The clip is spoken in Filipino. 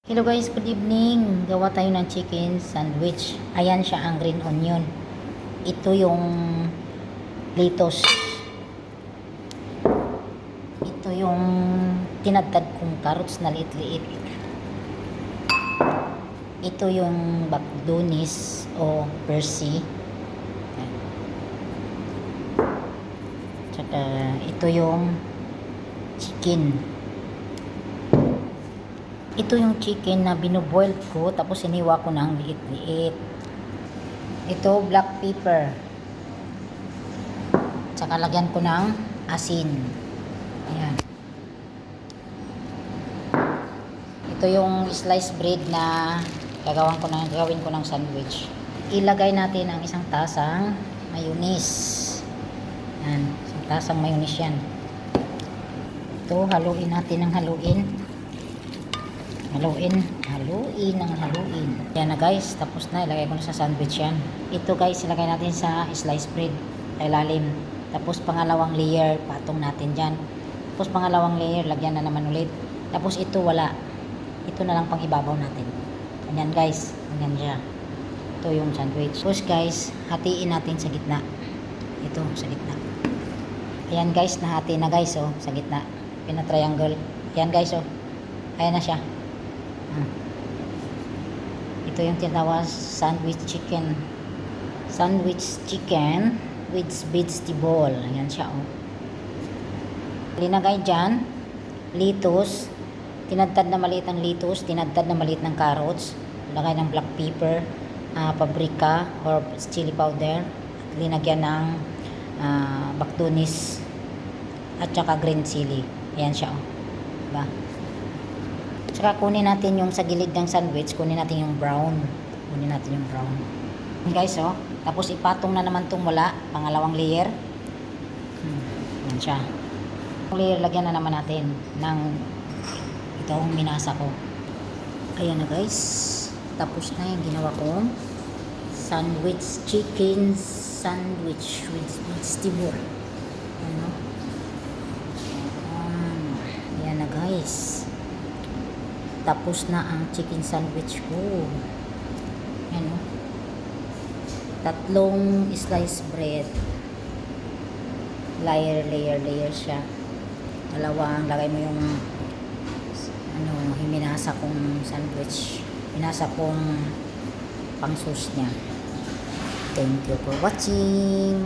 Hello guys, good evening. Gawa tayo ng chicken sandwich. Ayan siya ang green onion. Ito yung lettuce. Ito yung tinadtad kong carrots na liit-liit. Ito yung baqdonis o persi. Tsaka ito yung chicken. Ito yung chicken na binuboil ko tapos iniwa ko ng liit-liit. Ito black pepper. Tsaka lagyan ko ng asin. Ayan. Ito yung sliced bread na gagawin ko ng sandwich. Ilagay natin ang isang tasang mayonnaise. Ayan, isang tasang mayonnaise yan. Ito, haluin natin ng haluin. Haluin ng haluin. Yan na guys, tapos na. Ilagay ko na sa sandwich yan. Ito guys, ilagay natin sa sliced bread sa ilalim. Tapos pangalawang layer, patong natin dyan. Tapos pangalawang layer, lagyan na naman ulit. Tapos ito wala. Ito na lang pang ibabaw natin. Ganyan guys, ganyan siya. Ito yung sandwich. Tapos guys, hatiin natin sa gitna. Ito, sa gitna. Ayan guys, nahati na guys, oh, sa gitna. Pina-triangle. Ayan guys, oh. Ayan na siya. Ito yung tinatawag sandwich chicken. Sandwich chicken with vegetable. Ayan siya, oh. Linagay dyan, lettuce, tinadtad na maliit ng lettuce, tinadtad na maliit ng carrots, lagay ng black pepper, paprika or chili powder, linagyan ng baqdonis at saka green chili. Ayan siya, oh. Diba? Saka kunin natin yung sa gilid ng sandwich, kunin natin yung brown. Kunin natin yung brown. Guys, oh. Tapos ipatong na naman itong mula. Pangalawang layer. Yan siya. Layer, lagyan na naman natin ng itong minasa ko. Ayan na guys. Tapos na yung ginawa kong sandwich chicken sandwich with vegetable. Ano? Ayan na guys. Tapos na ang chicken sandwich ko. Ayan, o. 3 slice bread. Layer siya. Dalawang, lagay mo yung hinasa kong sandwich. Hinasa kong pang sauce niya. Thank you for watching.